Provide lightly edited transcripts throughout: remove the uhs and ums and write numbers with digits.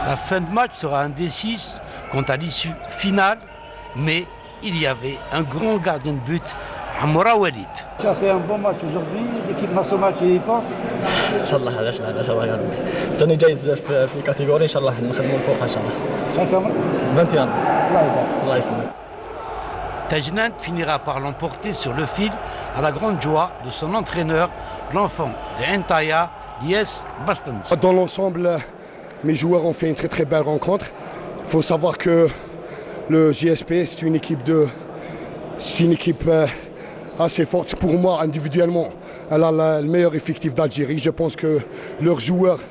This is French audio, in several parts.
La fin de match sera indécise quant à l'issue finale, mais il y avait un grand gardien de but, Amoura Walid. Tu as fait un bon match aujourd'hui, l'équipe nationale tu y penses? ان شاء الله علاش لا ان شاء الله يا ربي جاني جايز في الكاتيجوري ان شاء الله نخدموا الفوق ان شاء الله شحال عمرك؟ 21 الله يبارك. الله يسلمك. Tajnant finira par l'emporter sur le fil à la grande joie de son entraîneur, l'enfant de Entaya, Lies Bastans. Dans l'ensemble, mes joueurs ont fait une très très belle rencontre. Il faut savoir que le JSP, c'est une équipe assez forte. Pour moi, individuellement, elle a le meilleur effectif d'Algérie. Je pense que leurs joueurs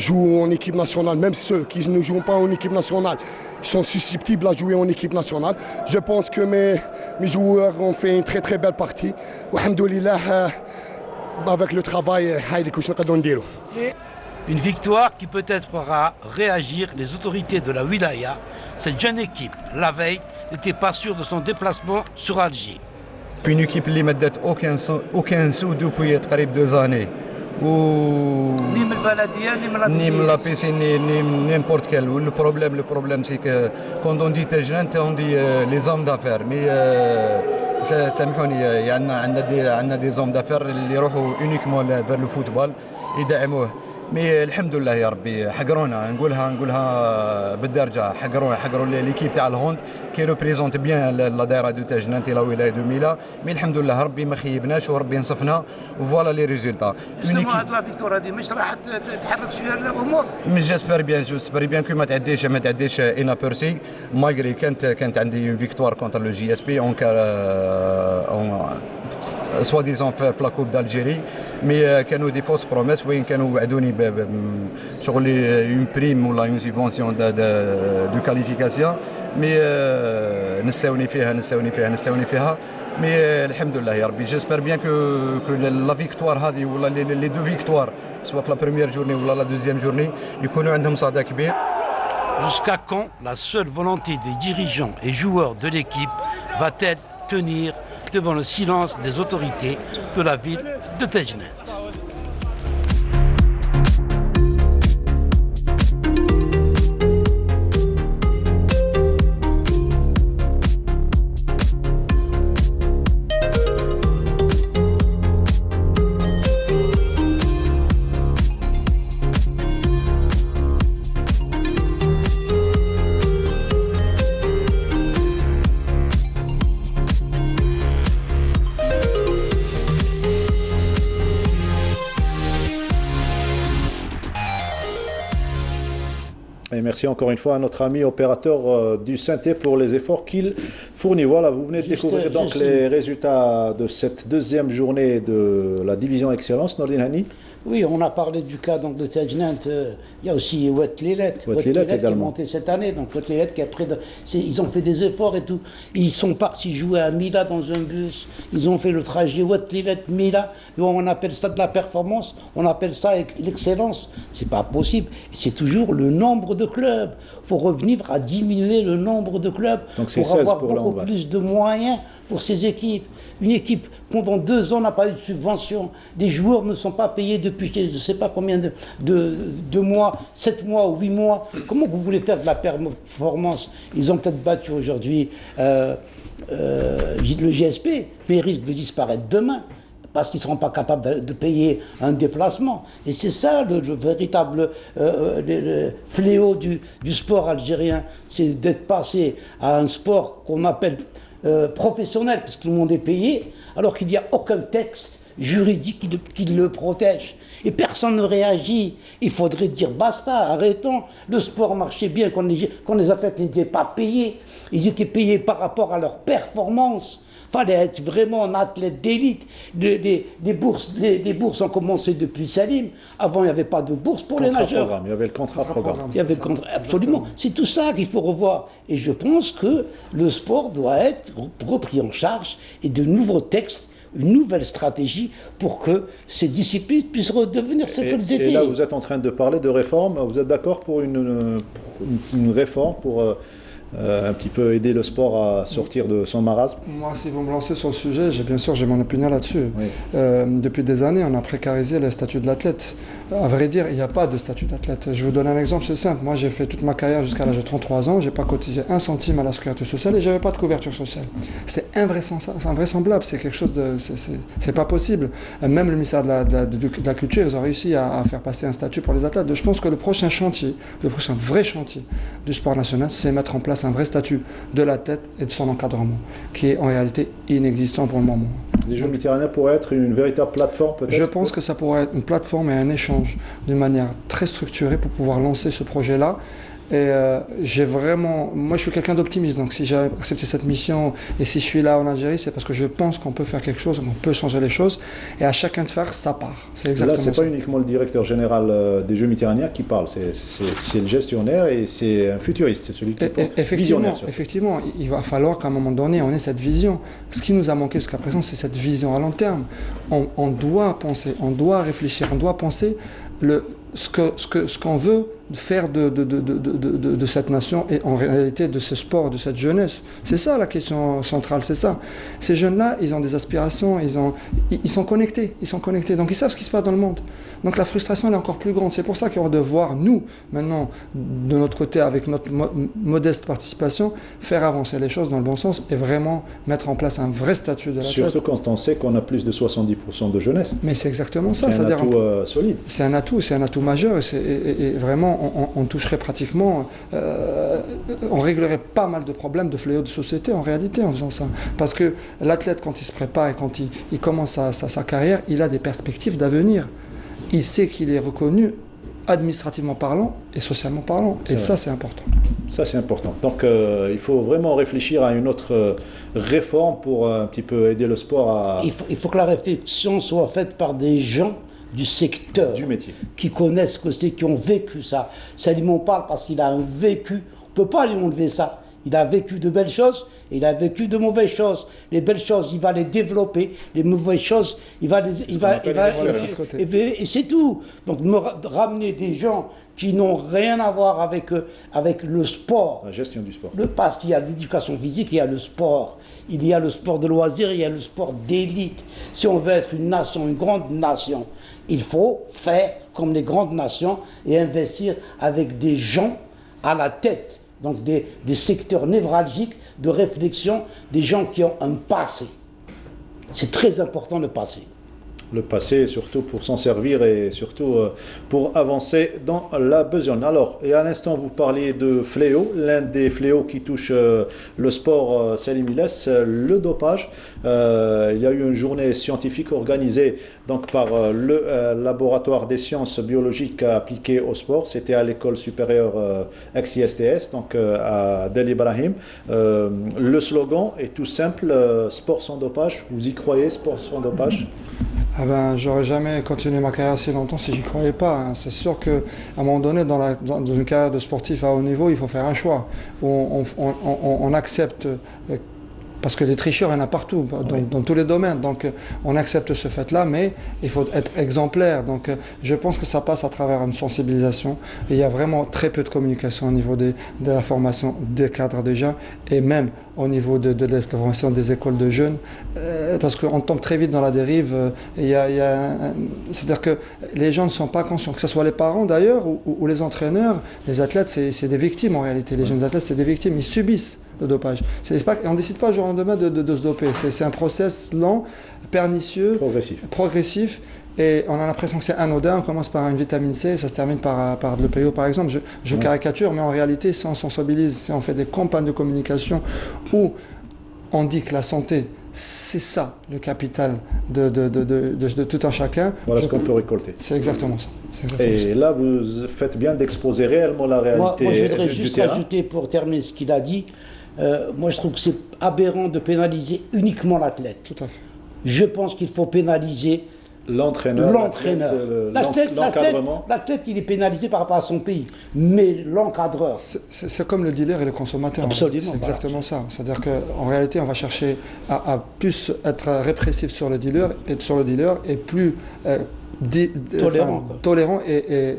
jouent en équipe nationale, même ceux qui ne jouent pas en équipe nationale, sont susceptibles à jouer en équipe nationale. Je pense que mes joueurs ont fait une très très belle partie. Alhamdoulilah, avec le travail, une victoire qui peut-être fera réagir les autorités de la wilaya. Cette jeune équipe, la veille, n'était pas sûre de son déplacement sur Alger. Une équipe qui n'a aucun sou depuis près de 2 années. Ni la piscine, ni n'importe quel. Le problème c'est que quand on dit Tajnant, on dit les hommes d'affaires. Mais سامحوني عندنا des hommes d'affaires اللي يروحوا uniquement vers le football يدعموه. مي الحمد لله يا ربي حقرونا نقولها بالدرجه حقروا ليكيب تاع الهوند كي ريبريزونت بيان لا دايره دو تاجنانتي لا ولايه دو ميلا. مي الحمد لله ربي ما خيبناش وربي نصفنا وفوالا لي ريزولتا. هاد لا فيكتور هذه مش راح تحرك شويه الامور. مي جيسبر بيان كو ما تعديش اينا بيرسي ماغري كانت عندي اون فيكتوار كونتر لو جي اس بي اون سوا ديزون في لا كوب دالجيري. مي كانوا دي فوس بروميس وين كانوا وعدوني شغل اون بريم ولا اون سيبونسيون دو كاليفيكاسيون. مي نساوني فيها مي الحمد لله يا ربي. جيسبر بيان كو لا فيكتوار هذه ولا لي دو فيكتوار سواء في لا بروميير جورني ولا لا دوزيام جورني يكونوا عندهم صدى كبير. Jusqu'à quand la seule volonté des dirigeants et joueurs de l'équipe va-t-elle tenir devant le silence des autorités de la ville de Tajnant? Et merci encore une fois à notre ami opérateur du Synthé pour les efforts qu'il fournit. Voilà, vous venez de découvrir donc les résultats de cette deuxième journée de la division Excellence, Nordin Hani. Oui, on a parlé du cas donc, de Tajnant. Il y a aussi Ouatlilet qui est monté cette année. Donc Ouatlilet qui ils ont fait des efforts et tout. Ils sont partis jouer à Mila dans un bus. Ils ont fait le trajet Ouatlilet-Mila. On appelle ça de la performance. On appelle ça l'excellence. C'est pas possible. C'est toujours le nombre de clubs. Il faut revenir à diminuer le nombre de clubs donc pour avoir beaucoup plus de moyens pour ces équipes. Une équipe, pendant 2 ans, n'a pas eu de subvention. Les joueurs ne sont pas payés depuis je ne sais pas combien de mois, 7 mois ou 8 mois. Comment vous voulez faire de la performance? Ils ont peut-être battu aujourd'hui le GSP, mais ils risquent de disparaître demain parce qu'ils ne seront pas capables de payer un déplacement. Et c'est ça le véritable le fléau du sport algérien. C'est d'être passé à un sport qu'on appelle professionnel, parce que tout le monde est payé, alors qu'il n'y a aucun texte juridique qui le protège. Et personne ne réagit. Il faudrait dire basta, arrêtons. Le sport marchait bien quand les athlètes n'étaient pas payés. Ils étaient payés par rapport à leur performance. Il fallait être vraiment un athlète d'élite. Les bourses ont commencé depuis Salim. Avant, il n'y avait pas de bourse pour les nageurs. Il y avait le contrat programme. Il y avait le contrat, absolument. C'est tout ça qu'il faut revoir. Et je pense que le sport doit être repris en charge et de nouveaux textes, une nouvelle stratégie pour que ces disciplines puissent redevenir ce qu'elles étaient. Et là, vous êtes en train de parler de réforme. Vous êtes d'accord pour une réforme, pour un petit peu aider le sport à sortir de son marasme? Moi, si vous me lancez sur le sujet, bien sûr, j'ai mon opinion là-dessus. Oui. Depuis des années, on a précarisé le statut de l'athlète. À vrai dire, il n'y a pas de statut d'athlète. Je vous donne un exemple, c'est simple. Moi, j'ai fait toute ma carrière jusqu'à l'âge de 33 ans. Je n'ai pas cotisé un centime à la sécurité sociale et je n'avais pas de couverture sociale. C'est invraisemblable. C'est quelque chose de... C'est pas possible. Même le ministère de la Culture, ils ont réussi à faire passer un statut pour les athlètes. Je pense que le prochain vrai chantier du sport national, c'est mettre en place un vrai statut de l'athlète et de son encadrement, qui est en réalité inexistant pour le moment. Les Jeux méditerranéens pourraient être une véritable plateforme, peut-être? Je pense que ça pourrait être une plateforme et un échange d'une manière très structurée pour pouvoir lancer ce projet-là. Et moi je suis quelqu'un d'optimiste, donc si j'ai accepté cette mission et si je suis là en Algérie, c'est parce que je pense qu'on peut faire quelque chose, qu'on peut changer les choses, et à chacun de faire sa part. C'est exactement ça. Là, c'est pas uniquement le directeur général des Jeux méditerranéens qui parle, c'est le gestionnaire et c'est un futuriste, c'est celui qui porte visionnaire. Effectivement, il va falloir qu'à un moment donné, on ait cette vision. Ce qui nous a manqué jusqu'à présent, c'est cette vision à long terme. On doit penser, on doit réfléchir, on doit penser ce qu'on veut faire de cette nation et en réalité de ce sport, de cette jeunesse. C'est ça la question centrale, c'est ça. Ces jeunes-là, ils ont des aspirations, ils sont connectés, donc ils savent ce qui se passe dans le monde. Donc la frustration elle est encore plus grande. C'est pour ça qu'on va devoir, nous, maintenant, de notre côté, avec notre modeste participation, faire avancer les choses dans le bon sens et vraiment mettre en place un vrai statut de l'athlète. Surtout quand on sait qu'on a plus de 70% de jeunesse. Mais c'est exactement ça. C'est un atout solide. C'est un atout majeur et vraiment on toucherait pratiquement, on réglerait pas mal de problèmes de fléaux de société en réalité en faisant ça. Parce que l'athlète, quand il se prépare et quand il commence sa carrière, il a des perspectives d'avenir. Il sait qu'il est reconnu administrativement parlant et socialement parlant. Et ça, c'est important. Ça, c'est important. Donc, il faut vraiment réfléchir à une autre réforme pour un petit peu aider le sport à... Il faut que la réflexion soit faite par des gens du secteur, du métier, qui connaissent ce que c'est, qui ont vécu ça. Salim m'en parle parce qu'il a un vécu. On ne peut pas lui enlever ça. Il a vécu de belles choses et il a vécu de mauvaises choses. Les belles choses, il va les développer. Les mauvaises choses, et c'est tout. Donc me ramener des gens qui n'ont rien à voir avec le sport. La gestion du sport. Parce qu'il y a l'éducation physique, il y a le sport. Il y a le sport de loisir, il y a le sport d'élite. Si on veut être une nation, une grande nation, il faut faire comme les grandes nations et investir avec des gens à la tête. Donc des secteurs névralgiques de réflexion, des gens qui ont un passé. C'est très important le passé. Le passé, surtout pour s'en servir et surtout pour avancer dans la besogne. Alors, et à l'instant, vous parliez de fléau. L'un des fléaux qui touche le sport, Salim Ilès, le dopage. Il y a eu une journée scientifique organisée donc, par le laboratoire des sciences biologiques appliquées au sport. C'était à l'école supérieure ex-ISTS, donc à Del Ibrahim. Le slogan est tout simple, sport sans dopage. Vous y croyez, sport sans dopage? Ah ben, j'aurais jamais continué ma carrière si longtemps si j'y croyais pas. Hein. C'est sûr qu'à un moment donné, dans une carrière de sportif à haut niveau, il faut faire un choix. On accepte, parce que des tricheurs, il y en a partout, dans tous les domaines. Donc, on accepte ce fait-là, mais il faut être exemplaire. Donc, je pense que ça passe à travers une sensibilisation. Et il y a vraiment très peu de communication au niveau de la formation des cadres déjà, et même au niveau de la formation des écoles de jeunes, parce qu'on tombe très vite dans la dérive. C'est-à-dire que les gens ne sont pas conscients, que ce soit les parents d'ailleurs ou les entraîneurs. Les athlètes, c'est des victimes en réalité. Les jeunes athlètes, c'est des victimes, ils subissent le dopage. On ne décide pas jour au lendemain de se doper. C'est un process lent, pernicieux, progressif. Et on a l'impression que c'est anodin, on commence par une vitamine C, ça se termine par de l'EPO par exemple. Je caricature, mais en réalité, si on sensibilise, si on fait des campagnes de communication où on dit que la santé, c'est ça le capital de tout un chacun. Voilà ce qu'on peut récolter. C'est exactement ça. Et là, vous faites bien d'exposer réellement la réalité moi, je voudrais du juste terrain. ajouter, pour terminer ce qu'il a dit, moi je trouve que c'est aberrant de pénaliser uniquement l'athlète. Tout à fait. Je pense qu'il faut pénaliser l'entraîneur, l'encadrement. L'athlète, il est pénalisé par rapport à son pays, mais l'encadreur. C'est comme le dealer et le consommateur. Absolument. C'est exactement ça. C'est-à-dire qu'en réalité, on va chercher à plus être répressif sur le dealer et plus tolérant et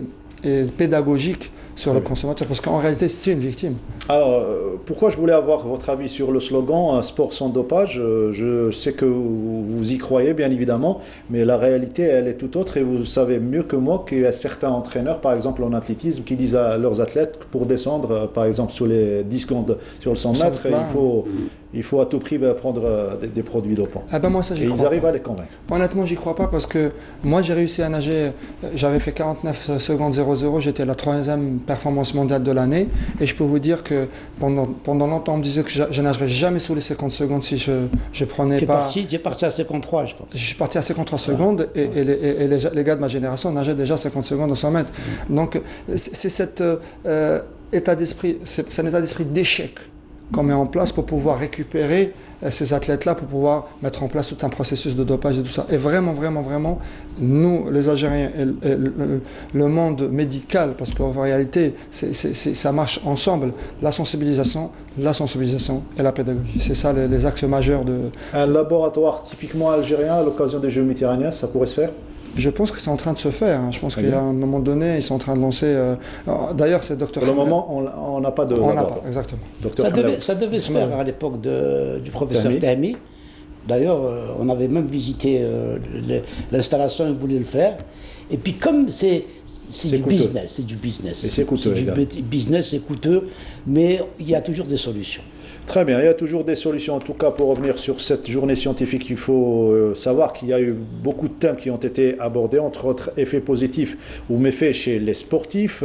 pédagogique sur le consommateur, parce qu'en réalité, c'est une victime. Alors, pourquoi je voulais avoir votre avis sur le slogan un sport sans dopage? Je sais que vous y croyez, bien évidemment, mais la réalité, elle est tout autre. Et vous savez mieux que moi qu'il y a certains entraîneurs, par exemple en athlétisme, qui disent à leurs athlètes que pour descendre, par exemple, sur les 10 secondes, sur le 100 mètres, il faut à tout prix prendre des produits dopants. Ah ben moi, ça, j'y et crois ils arrivent pas. à les convaincre. Honnêtement, j'y crois pas parce que moi, j'ai réussi à nager. J'avais fait 49 secondes 00. J'étais la 3e performance mondiale de l'année. Et je peux vous dire que pendant longtemps, on me disait que je nagerais jamais sous les 50 secondes si je prenais pas. J'ai parti à 53, je pense. Je suis parti à 53 secondes et les gars de ma génération nageaient déjà 50 secondes au 100 mètres. Donc, c'est cet état d'esprit, c'est un état d'esprit d'échec qu'on met en place pour pouvoir récupérer ces athlètes-là, pour pouvoir mettre en place tout un processus de dopage et tout ça. Et vraiment, nous, les Algériens et le monde médical, parce qu'en réalité, ça marche ensemble, la sensibilisation et la pédagogie. C'est ça les axes majeurs de... Un laboratoire typiquement algérien à l'occasion des Jeux méditerranéens, ça pourrait se faire? Je pense que c'est en train de se faire. Je pense qu'à un moment donné, ils sont en train de lancer... D'ailleurs, c'est Dr. Pour le moment, on n'a pas de... On n'a pas, exactement. Ça devait se faire à l'époque du professeur Tahmi. D'ailleurs, on avait même visité l'installation, ils voulaient le faire. Et puis comme c'est du business, c'est du business. Et c'est coûteux. Business, c'est coûteux, mais il y a toujours des solutions. Très bien, il y a toujours des solutions. En tout cas, pour revenir sur cette journée scientifique, il faut savoir qu'il y a eu beaucoup de thèmes qui ont été abordés, entre autres effets positifs ou méfaits chez les sportifs,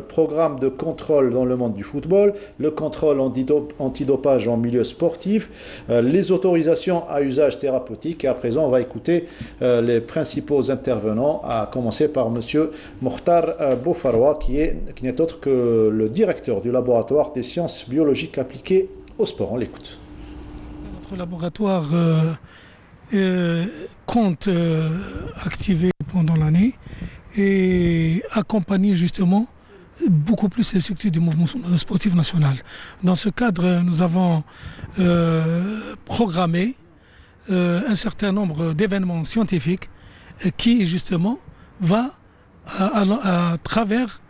programme de contrôle dans le monde du football, le contrôle antidopage en milieu sportif, les autorisations à usage thérapeutique. Et à présent, on va écouter les principaux intervenants, à commencer par M. Mokhtar Boufaroua, qui n'est autre que le directeur du laboratoire des sciences biologiques appliquées au sport. On l'écoute. Notre laboratoire compte activer pendant l'année et accompagner justement beaucoup plus les structures du mouvement sportif national. Dans ce cadre, nous avons programmé un certain nombre d'événements scientifiques qui justement va à travers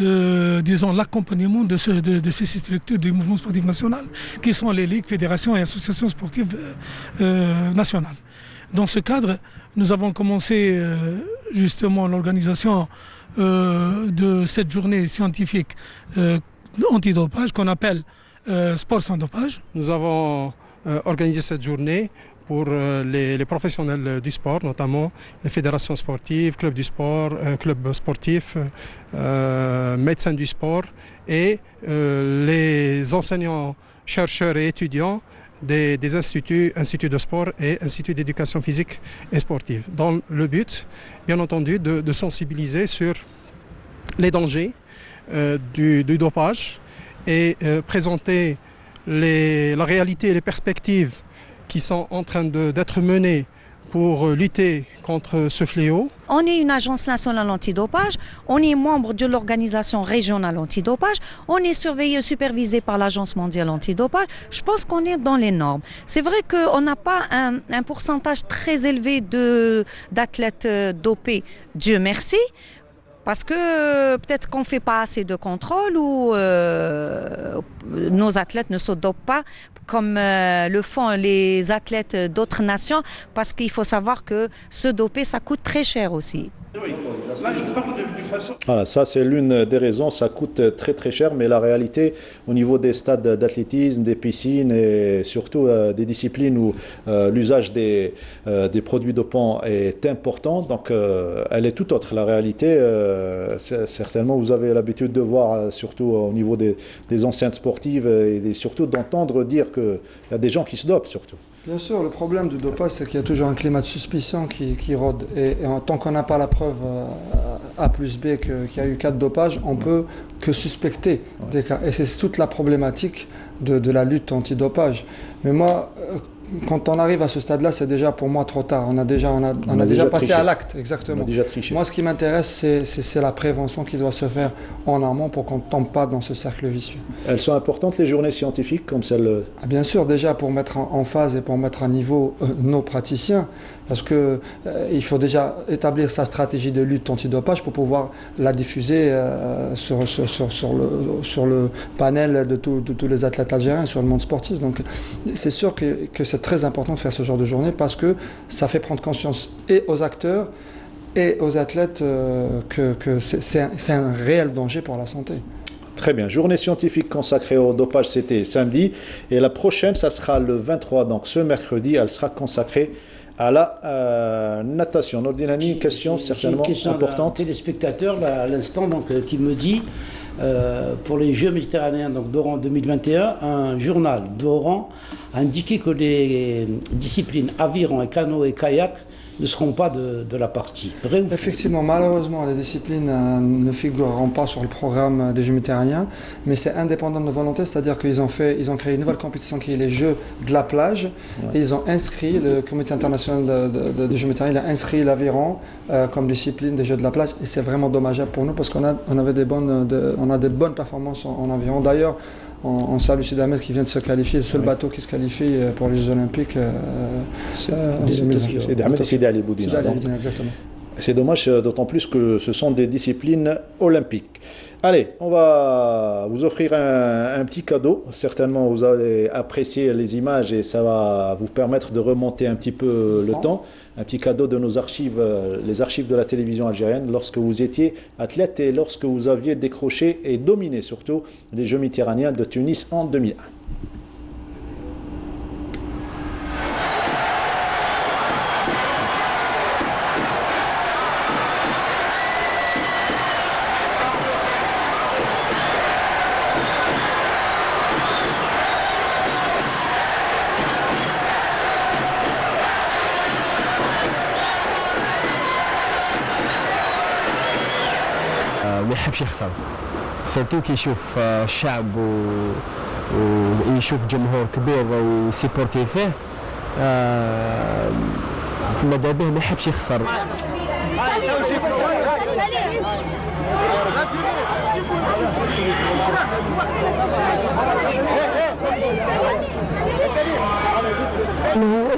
l'accompagnement de ces structures du mouvement sportif national, qui sont les ligues, fédérations et associations sportives nationales. Dans ce cadre, nous avons commencé justement l'organisation de cette journée scientifique antidopage qu'on appelle Sport sans dopage. Nous avons organisé cette journée pour les professionnels du sport, notamment les fédérations sportives, clubs du sport, clubs sportifs, médecins du sport et les enseignants, chercheurs et étudiants des instituts de sport et instituts d'éducation physique et sportive, dans le but, bien entendu, de sensibiliser sur les dangers du dopage et présenter la réalité et les perspectives qui sont en train d'être menées pour lutter contre ce fléau. On est une agence nationale antidopage, on est membre de l'organisation régionale antidopage, on est surveillé, supervisé par l'agence mondiale antidopage. Je pense qu'on est dans les normes. C'est vrai qu'on n'a pas un pourcentage très élevé d'athlètes dopés, Dieu merci. Parce que peut-être qu'on ne fait pas assez de contrôle ou nos athlètes ne se dopent pas comme le font les athlètes d'autres nations, parce qu'il faut savoir que se doper, ça coûte très cher aussi. Voilà, ça c'est l'une des raisons, ça coûte très très cher, mais la réalité au niveau des stades d'athlétisme, des piscines et surtout des disciplines où l'usage des produits dopants est important, donc elle est tout autre. La réalité, certainement vous avez l'habitude de voir, surtout au niveau des enceintes sportives et surtout d'entendre dire qu'il y a des gens qui se dopent surtout. Bien sûr, le problème du dopage, c'est qu'il y a toujours un climat de suspicion qui rôde. Et tant qu'on n'a pas la preuve A plus B qu'il y a eu cas de dopage, on ne peut que suspecter des cas. Et c'est toute la problématique de la lutte antidopage. Mais moi, quand on arrive à ce stade-là, c'est déjà pour moi trop tard. On a déjà passé triché. à l'acte, exactement. On a déjà triché. Moi, ce qui m'intéresse, c'est la prévention qui doit se faire en amont pour qu'on ne tombe pas dans ce cercle vicieux. Elles sont importantes, les journées scientifiques, comme celle... Bien sûr, déjà pour mettre en phase et pour mettre à niveau nos praticiens, parce que il faut déjà établir sa stratégie de lutte antidopage pour pouvoir la diffuser sur le panel de tous les athlètes algériens, sur le monde sportif. Donc c'est sûr que c'est très important de faire ce genre de journée parce que ça fait prendre conscience et aux acteurs et aux athlètes que c'est un réel danger pour la santé. Très bien. Journée scientifique consacrée au dopage, c'était samedi. Et la prochaine, ça sera le 23. Donc ce mercredi, elle sera consacrée à la natation. Nordinani, une question certainement importante. Téléspectateur à l'instant qui me dit pour les Jeux méditerranéens d'Oran 2021, un journal d'Oran a indiqué que les disciplines aviron et canot et kayak ne seront pas de la partie. Vrai ou faux? Effectivement, malheureusement, les disciplines ne figureront pas sur le programme des Jeux méditerranéens, mais c'est indépendant de volonté, c'est-à-dire qu'ils ont créé une nouvelle compétition qui est les Jeux de la plage, et ils ont inscrit, le comité international des Jeux méditerranéens, il a inscrit l'aviron comme discipline des Jeux de la plage, et c'est vraiment dommageable pour nous parce qu'on a des bonnes performances en aviron. D'ailleurs, on salue Sidi Ahmed qui vient de se qualifier, le seul bateau qui se qualifie pour les Jeux Olympiques. C'est Ahmed Sidi Ali Boudina. Exactement. C'est dommage, d'autant plus que ce sont des disciplines olympiques. Allez, on va vous offrir un petit cadeau. Certainement, vous allez apprécier les images et ça va vous permettre de remonter un petit peu le temps. Un petit cadeau de nos archives, les archives de la télévision algérienne, lorsque vous étiez athlète et lorsque vous aviez décroché et dominé surtout les Jeux méditerranéens de Tunis en 2001. ما يحبش يخسر سيرتو كي يشوف الشعب ويشوف جمهور كبير ويسيبورتي فيه في ماذا به ما يحبش يخسر.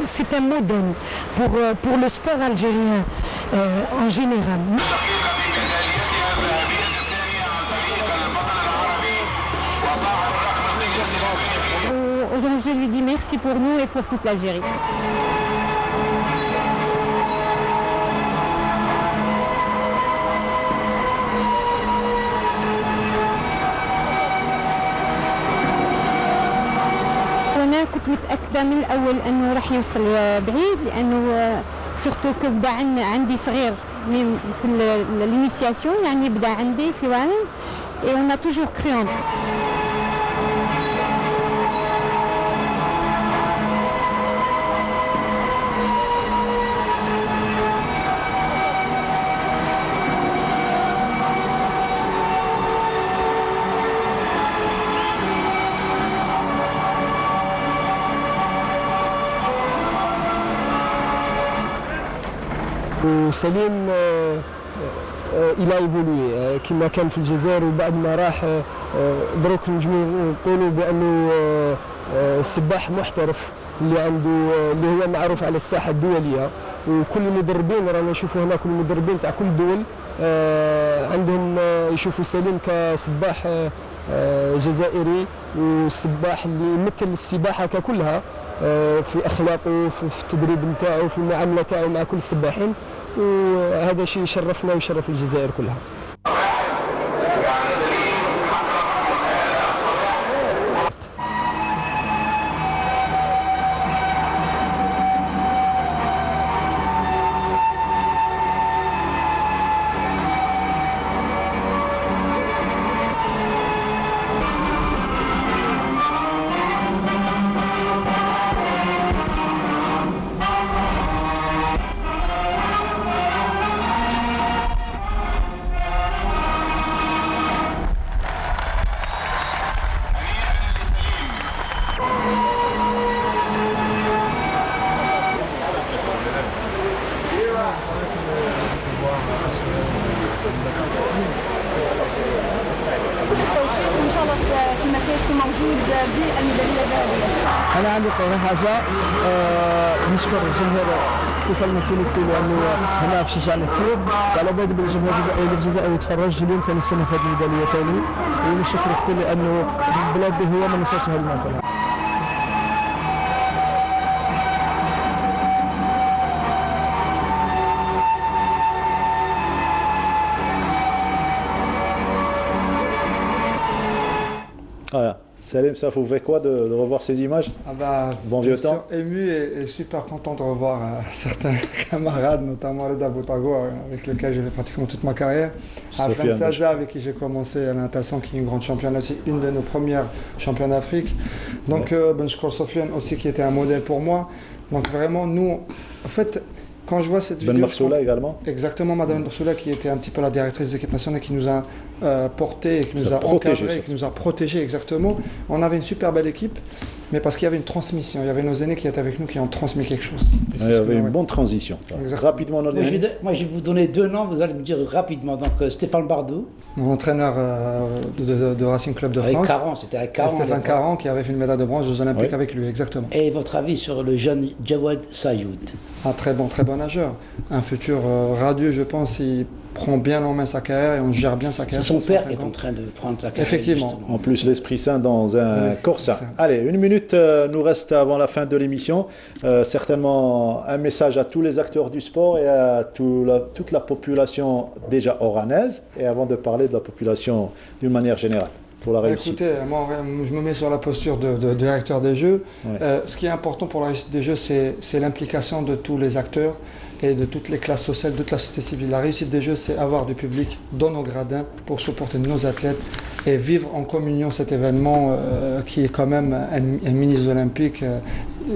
C'est un modèle pour le sport algérien en général. Je lui dis merci pour nous et pour toute l'Algérie. أنا كنت متأكدة من الأول أنه راح يوصل بعيد لأنه سورتو كبدا عندي صغير في الانيسياسيون يعني بدا عندي في وانم et on a toujours cru en lui. وسليم الى ايفولوي كما كان في الجزائر وبعد ما راح دروك نجمو نقولوا بانه السباح محترف اللي هو معروف على الساحه الدوليه وكل المدربين رانا نشوفوا هنا كل المدربين تاع كل الدول عندهم يشوفوا سليم كسباح جزائري والسباح اللي يمثل السباحه ككلها في اخلاقه في التدريب نتاعو في المعامله تاعو مع كل السباحين وهذا شيء يشرفنا ويشرف الجزائر كلها. كل التوفيق وان شاء الله في المسير يكون موجود بالميداليه الذهبيه. انا عندي حاجه نشكر الجمهور سبيسيالمون التونسي لانه هنا في شجعنا كثير وعلى بالي بالجمهور الجزائري اللي في الجزائر يتفرج اليوم كان يستنى في هذه الميداليه ثاني ونشكر كثير لانه بلادي هو ما نوصلش لهذه المرحله. Voilà. Salim, ça vous fait quoi de revoir ces images? Bon vieux temps. Ému et super content de revoir certains camarades, notamment Reda Boutago, avec lequel j'ai fait pratiquement toute ma carrière. Afren Saza, avec qui j'ai commencé à la natation, qui est une grande championne aussi, une de nos premières championnes d'Afrique. Donc, Benchkor Sofiane aussi, qui était un modèle pour moi. Donc, vraiment, nous, en fait, quand je vois cette vidéo... Ben Marsoula également. Exactement, Madame Marsoula, qui était un petit peu la directrice des équipes nationales, qui nous a porté, qui nous a encadré, qui nous a protégé exactement. On avait une super belle équipe, mais parce qu'il y avait une transmission. Il y avait nos aînés qui étaient avec nous, qui ont transmis quelque chose. Il y avait une bonne transition. Rapidement, moi, je vais vous donner deux noms, vous allez me dire rapidement. Donc, Stéphane Bardou. Mon entraîneur de Racing Club de France. Avec Caron, c'était avec Caron. Stéphane Caron, qui avait fait une médaille de bronze aux Jeux Olympiques avec lui, exactement. Et votre avis sur le jeune Jawad Sayoud? Un très bon nageur. Un futur radieux, je pense. Il prend bien en main sa carrière et on gère bien sa carrière. C'est son père qui est en train de prendre sa carrière. Effectivement. Justement. En plus, l'esprit sain dans un corps sain. Allez, une minute nous reste avant la fin de l'émission. Certainement un message à tous les acteurs du sport et à toute la population déjà oranaise. Et avant de parler de la population d'une manière générale. Pour la réussite. Écoutez, moi je me mets sur la posture de directeur des Jeux. Ce qui est important pour la réussite des Jeux, c'est l'implication de tous les acteurs et de toutes les classes sociales, de toute la société civile. La réussite des Jeux, c'est avoir du public dans nos gradins pour supporter nos athlètes et vivre en communion cet événement qui est quand même un mini olympique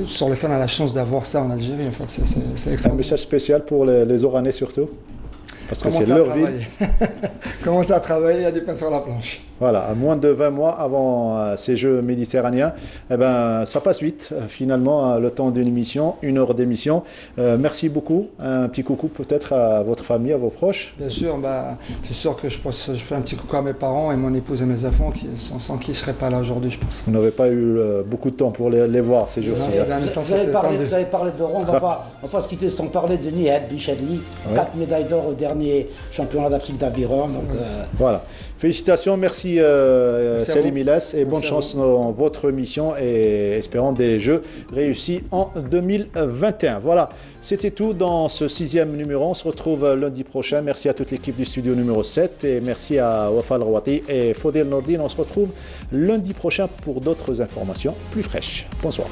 sur lequel on a la chance d'avoir ça en Algérie. En fait, c'est extraordinaire. Un message spécial pour les Oranais surtout. Parce que c'est leur ville. Commencer à travailler, il y a du pain sur la planche. Voilà, à moins de 20 mois avant ces Jeux méditerranéens, eh ben, ça passe vite, finalement, le temps d'une émission, 1 heure d'émission. Merci beaucoup. Un petit coucou peut-être à votre famille, à vos proches. Bien sûr, c'est sûr que je fais un petit coucou à mes parents et mon épouse et mes enfants, sans qui je ne serais pas là aujourd'hui, je pense. Vous n'avez pas eu beaucoup de temps pour les voir ces jours-ci. Vous avez parlé de Ron, on ne va pas se quitter sans parler de Nihat Bichadli, 4 médailles d'or au dernier championnat d'Afrique d'aviron. Voilà. Félicitations, merci Salim Ilas et bonne chance dans votre mission et espérons des Jeux réussis en 2021. Voilà, c'était tout dans ce 6e numéro. On se retrouve lundi prochain. Merci à toute l'équipe du studio numéro 7 et merci à Wafal Rouati et Fodil Nordine. On se retrouve lundi prochain pour d'autres informations plus fraîches. Bonsoir.